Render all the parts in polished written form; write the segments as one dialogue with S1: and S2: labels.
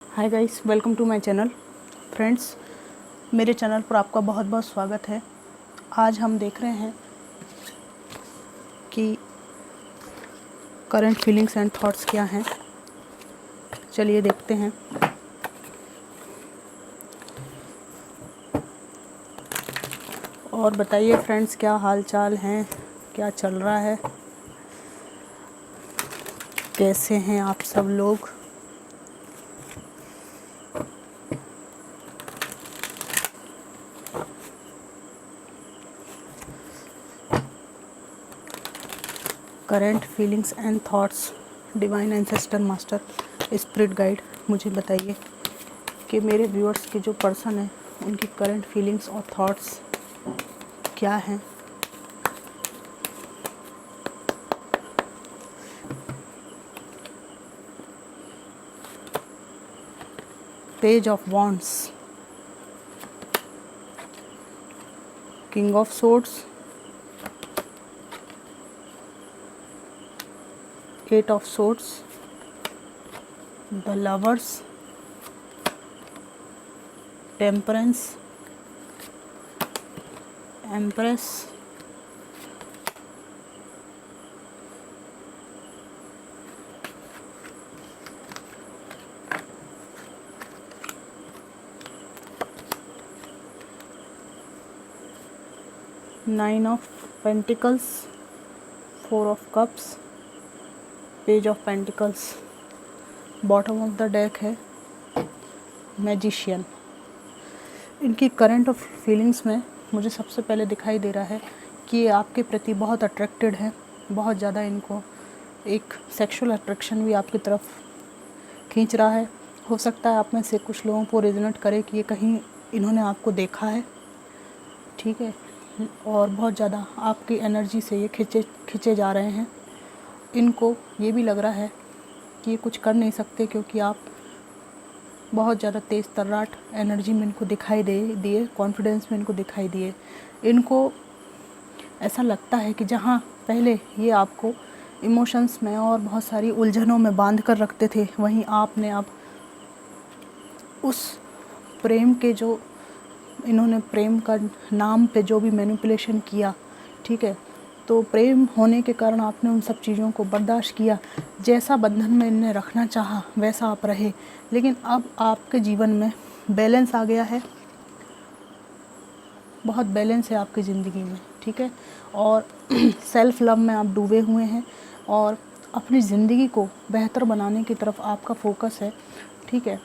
S1: Hi guys, welcome to my channel. Friends, मेरे channel पर आपका बहुत बहुत स्वागत है। आज हम देख रहे हैं कि करंट फीलिंग्स एंड थॉट्स क्या हैं। चलिए देखते हैं। और बताइए फ्रेंड्स, क्या हाल चाल हैं, क्या चल रहा है, कैसे हैं आप सब लोग। Current feelings and thoughts, divine ancestor master, spirit guide, मुझे बताइए कि मेरे व्यूअर्स के जो पर्सन हैं उनकी करंट फीलिंग्स और थॉट्स क्या हैं। Page of wands, king of swords, eight of swords, the lovers, temperance, empress, nine of pentacles, four of cups, page of pentacles. Bottom of the deck है magician. इनकी current of feelings में मुझे सबसे पहले दिखाई दे रहा है कि ये आपके प्रति बहुत अट्रैक्टेड है, बहुत ज़्यादा इनको एक सेक्सुअल अट्रैक्शन भी आपकी तरफ खींच रहा है। हो सकता है आप में से कुछ लोगों को रेजोनेट करे कि ये कहीं इन्होंने आपको देखा है, ठीक है, और बहुत ज़्यादा आपकी एनर्जी से ये खिंचे जा रहे हैं। इनको ये भी लग रहा है कि ये कुछ कर नहीं सकते क्योंकि आप बहुत ज़्यादा तेज़ तर्राट एनर्जी में इनको दिखाई दिए, कॉन्फिडेंस में इनको दिखाई दिए। इनको ऐसा लगता है कि जहाँ पहले ये आपको इमोशंस में और बहुत सारी उलझनों में बांध कर रखते थे, वहीं आपने अब उस प्रेम के जो इन्होंने प्रेम का नाम पे जो भी मैनिपुलेशन किया, ठीक है, तो प्रेम होने के कारण आपने उन सब चीज़ों को बर्दाश्त किया। जैसा बंधन में इन्हें रखना चाहा वैसा आप रहे, लेकिन अब आपके जीवन में बैलेंस आ गया है, बहुत बैलेंस है आपकी ज़िंदगी में, ठीक है, और सेल्फ़ लव में आप डूबे हुए हैं और अपनी ज़िंदगी को बेहतर बनाने की तरफ आपका फोकस है, ठीक है।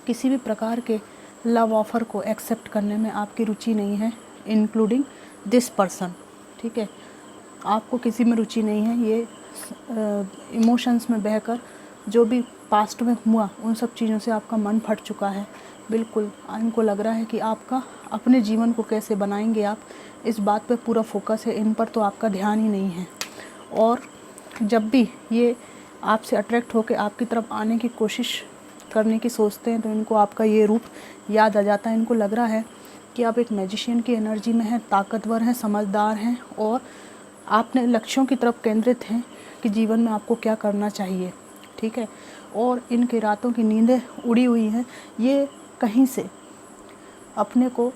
S1: किसी भी प्रकार के लव ऑफ़र को एक्सेप्ट करने में आपकी रुचि नहीं है, इंक्लूडिंग दिस पर्सन, ठीक है। आपको किसी में रुचि नहीं है। ये इमोशंस में बहकर जो भी पास्ट में हुआ उन सब चीज़ों से आपका मन फट चुका है। बिल्कुल इनको लग रहा है कि आपका अपने जीवन को कैसे बनाएंगे आप, इस बात पे पूरा फोकस है। इन पर तो आपका ध्यान ही नहीं है। और जब भी ये आपसे अट्रैक्ट होकर आपकी तरफ आने की कोशिश करने की सोचते हैं तो इनको आपका ये रूप याद आ जाता है। इनको लग रहा है कि आप एक मैजिशियन की एनर्जी में हैं, ताकतवर हैं, समझदार हैं और आपने लक्ष्यों की तरफ केंद्रित हैं कि जीवन में आपको क्या करना चाहिए, ठीक है। और इनके रातों की नींदें उड़ी हुई हैं। ये कहीं से अपने को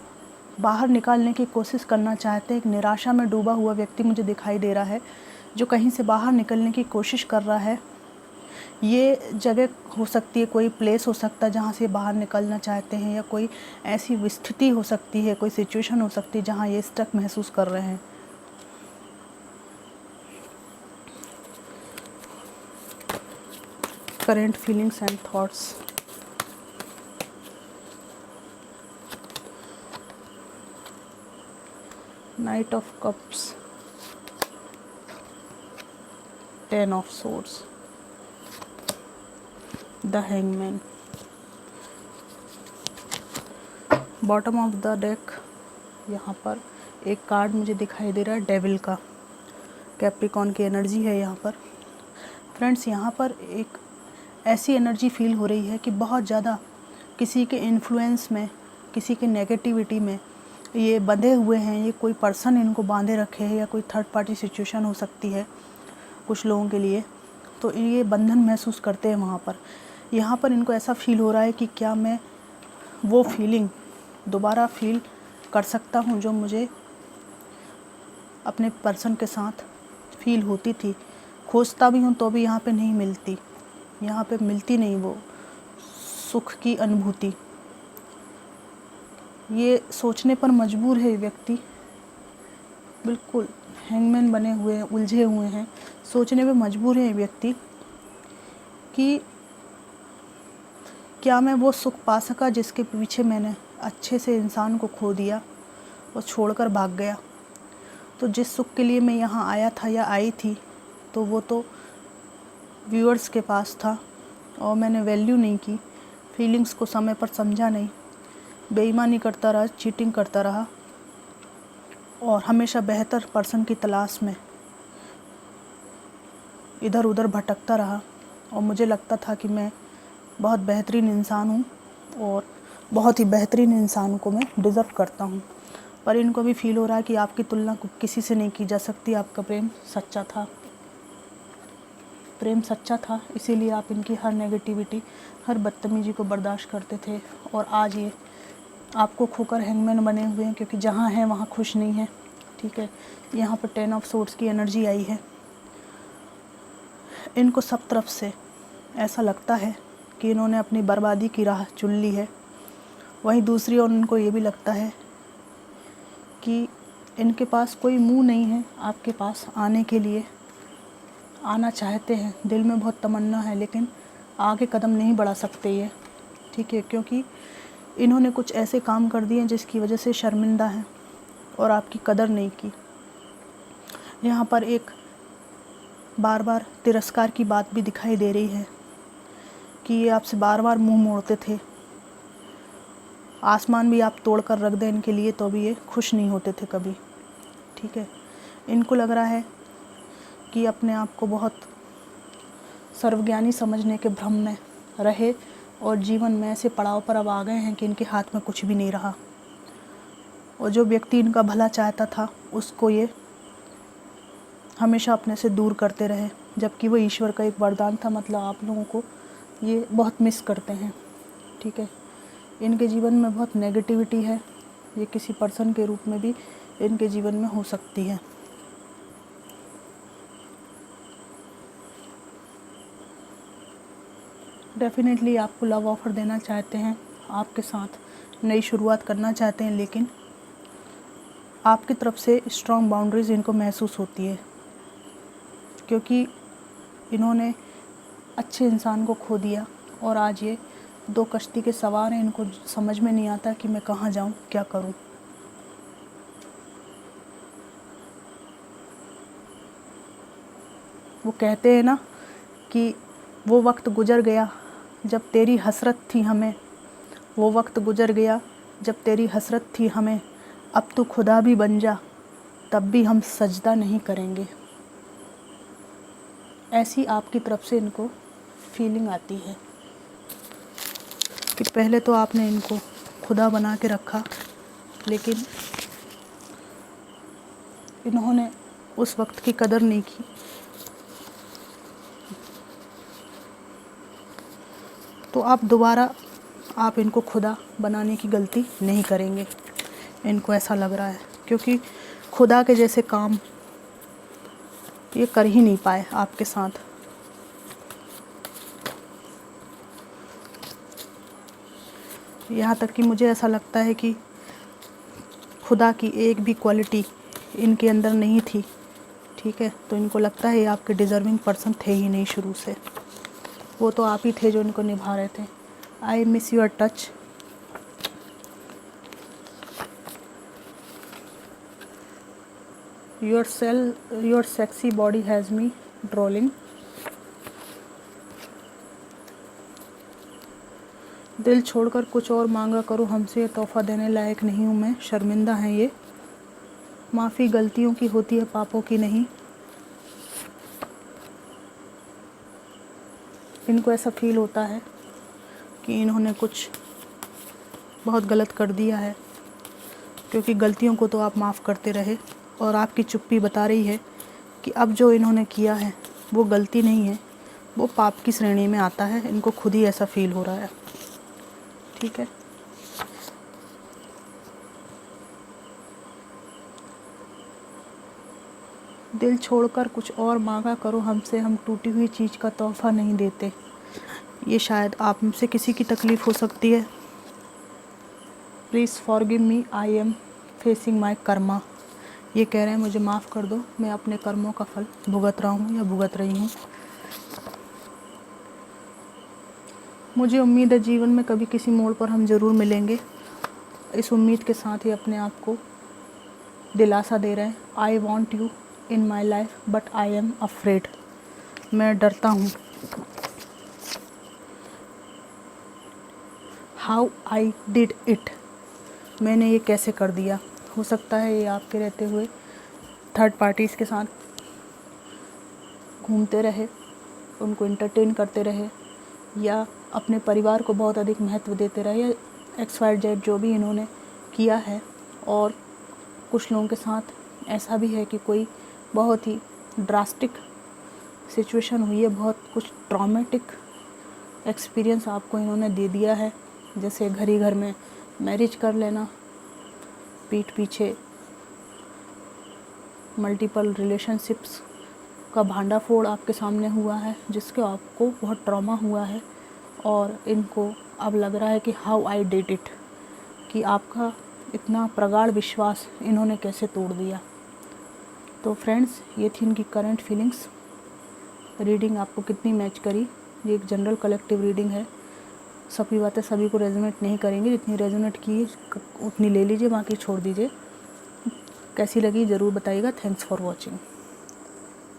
S1: बाहर निकालने की कोशिश करना चाहते हैं। एक निराशा में डूबा हुआ व्यक्ति मुझे दिखाई दे रहा है जो कहीं से बाहर निकलने की कोशिश कर रहा है। ये जगह हो सकती है, कोई प्लेस हो सकता है जहाँ से बाहर निकलना चाहते हैं, या कोई ऐसी स्थिति हो सकती है, कोई सिचुएशन हो सकती है जहाँ ये स्टक महसूस कर रहे हैं। Current feelings and thoughts, night of cups, ten of swords, the hangman. Bottom of the deck यहाँ पर एक कार्ड मुझे दिखाई दे रहा है डेविल का। कैप्रिकॉन की एनर्जी है यहाँ पर। फ्रेंड्स, यहाँ पर एक ऐसी एनर्जी फील हो रही है कि बहुत ज़्यादा किसी के इन्फ्लुएंस में, किसी के नेगेटिविटी में ये बंधे हुए हैं। ये कोई पर्सन इनको बांधे रखे है या कोई थर्ड पार्टी सिचुएशन हो सकती है कुछ लोगों के लिए। तो ये बंधन महसूस करते हैं वहाँ पर। यहाँ पर इनको ऐसा फील हो रहा है कि क्या मैं वो फीलिंग दोबारा फील कर सकता हूँ जो मुझे अपने पर्सन के साथ फील होती थी। खोजता भी हूँ तो भी यहाँ पे नहीं मिलती, यहाँ पे मिलती नहीं वो सुख की अनुभूति। ये सोचने पर मजबूर है व्यक्ति, बिल्कुल हैंगमैन बने हुए हैं, उलझे हुए हैं। सोचने पे मजबूर है व्यक्ति कि क्या मैं वो सुख पा सका जिसके पीछे मैंने अच्छे से इंसान को खो दिया और छोड़कर भाग गया। तो जिस सुख के लिए मैं यहाँ आया था या आई थी, तो वो तो व्यूअर्स के पास था और मैंने वैल्यू नहीं की, फीलिंग्स को समय पर समझा नहीं, बेईमानी करता रहा, चीटिंग करता रहा और हमेशा बेहतर पर्सन की तलाश में इधर उधर भटकता रहा। और मुझे लगता था कि मैं बहुत बेहतरीन इंसान हूँ और बहुत ही बेहतरीन इंसान को मैं डिज़र्व करता हूँ। पर इनको भी फील हो रहा है कि आपकी तुलना किसी से नहीं की जा सकती, आपका प्रेम सच्चा था, प्रेम सच्चा था, इसीलिए आप इनकी हर नेगेटिविटी, हर बदतमीजी को बर्दाश्त करते थे। और आज ये आपको खोकर हैंगमैन बने हुए हैं, क्योंकि जहाँ हैं वहाँ खुश नहीं है। ठीक है, यहाँ पर 10 ऑफ सोर्ड्स की एनर्जी आई है। इनको सब तरफ से ऐसा लगता है कि इन्होंने अपनी बर्बादी की राह चुन ली है। वहीं दूसरी ओर इनको ये भी लगता है कि इनके पास कोई मुंह नहीं है आपके पास आने के लिए। आना चाहते हैं, दिल में बहुत तमन्ना है, लेकिन आगे कदम नहीं बढ़ा सकते ये। ठीक है, क्योंकि इन्होंने कुछ ऐसे काम कर दिए जिसकी वजह से शर्मिंदा हैं और आपकी कदर नहीं की। यहाँ पर एक बार बार तिरस्कार की बात भी दिखाई दे रही है कि ये आपसे बार बार मुंह मोड़ते थे। आसमान भी आप तोड़ कर रख दें इनके लिए तो भी ये खुश नहीं होते थे कभी। ठीक है, इनको लग रहा है कि अपने आप को बहुत सर्वज्ञानी समझने के भ्रम में रहे और जीवन में ऐसे पड़ाव पर अब आ गए हैं कि इनके हाथ में कुछ भी नहीं रहा। और जो व्यक्ति इनका भला चाहता था उसको ये हमेशा अपने से दूर करते रहे, जबकि वो ईश्वर का एक वरदान था। मतलब आप लोगों को ये बहुत मिस करते हैं। ठीक है, इनके जीवन में बहुत नेगेटिविटी है, ये किसी पर्सन के रूप में भी इनके जीवन में हो सकती है। डेफिनेटली आपको लव ऑफ़र देना चाहते हैं, आपके साथ नई शुरुआत करना चाहते हैं, लेकिन आपकी तरफ से स्ट्रॉन्ग बाउंड्रीज़ इनको महसूस होती है, क्योंकि इन्होंने अच्छे इंसान को खो दिया और आज ये दो कश्ती के सवार हैं। इनको समझ में नहीं आता कि मैं कहाँ जाऊँ, क्या करूँ। वो कहते हैं ना कि वो वक्त गुजर गया जब तेरी हसरत थी हमें, वो वक्त गुजर गया जब तेरी हसरत थी हमें, अब तो खुदा भी बन जा तब भी हम सजदा नहीं करेंगे। ऐसी आपकी तरफ से इनको फीलिंग आती है कि पहले तो आपने इनको खुदा बना के रखा, लेकिन इन्होंने उस वक्त की कदर नहीं की। तो आप दोबारा आप इनको खुदा बनाने की गलती नहीं करेंगे, इनको ऐसा लग रहा है, क्योंकि खुदा के जैसे काम ये कर ही नहीं पाए आपके साथ। यहाँ तक कि मुझे ऐसा लगता है कि खुदा की एक भी क्वालिटी इनके अंदर नहीं थी। ठीक है, तो इनको लगता है ये आपके डिज़र्विंग पर्सन थे ही नहीं शुरू से, वो तो आप ही थे जो इनको निभा रहे थे। I miss your touch. Your sexy body has me drooling. दिल छोड़कर कुछ और मांगा करो हमसे, तोहफ़ा देने लायक नहीं हूँ मैं, शर्मिंदा हैं ये। माफ़ी गलतियों की होती है, पापों की नहीं। इनको ऐसा फील होता है कि इन्होंने कुछ बहुत गलत कर दिया है, क्योंकि गलतियों को तो आप माफ़ करते रहे और आपकी चुप्पी बता रही है कि अब जो इन्होंने किया है वो गलती नहीं है, वो पाप की श्रेणी में आता है, इनको खुद ही ऐसा फील हो रहा है। ठीक है, दिल छोड़कर कुछ और मांगा करो हमसे, हम टूटी हुई चीज़ का तोहफा नहीं देते। ये शायद आप में से किसी की तकलीफ़ हो सकती है। Please forgive me, I am facing my karma. ये कह रहे हैं मुझे माफ़ कर दो, मैं अपने कर्मों का फल भुगत रहा हूँ या भुगत रही हूँ। मुझे उम्मीद है जीवन में कभी किसी मोड़ पर हम ज़रूर मिलेंगे। इस उम्मीद के साथ ही अपने आप को दिलासा दे रहे हैं। I want you in my life but I am afraid. मैं डरता हूँ। How I did it. मैंने ये कैसे कर दिया। हो सकता है ये आपके रहते हुए थर्ड पार्टीज़ के साथ घूमते रहे, उनको एंटरटेन करते रहे, या अपने परिवार को बहुत अधिक महत्व देते रहे, या XYZ जो भी इन्होंने किया है। और कुछ लोगों के साथ ऐसा भी है कि कोई बहुत ही ड्रास्टिक सिचुएशन हुई है, बहुत कुछ ट्रॉमेटिक एक्सपीरियंस आपको इन्होंने दे दिया है, जैसे घर ही घर में मैरिज कर लेना, पीठ पीछे मल्टीपल रिलेशनशिप्स का भांडाफोड़ आपके सामने हुआ है, जिसके आपको बहुत ट्रॉमा हुआ है। और इनको अब लग रहा है कि हाउ आई डिड इट, कि आपका इतना प्रगाढ़ विश्वास इन्होंने कैसे तोड़ दिया। तो फ्रेंड्स, ये थी इनकी करंट फीलिंग्स। रीडिंग आपको कितनी मैच करी, ये एक जनरल कलेक्टिव रीडिंग है। सभी बातें सभी को रेजोनेट नहीं करेंगी, जितनी रेजोनेट की उतनी ले लीजिए, बाकी छोड़ दीजिए। कैसी लगी ज़रूर बताइएगा। Thanks for watching.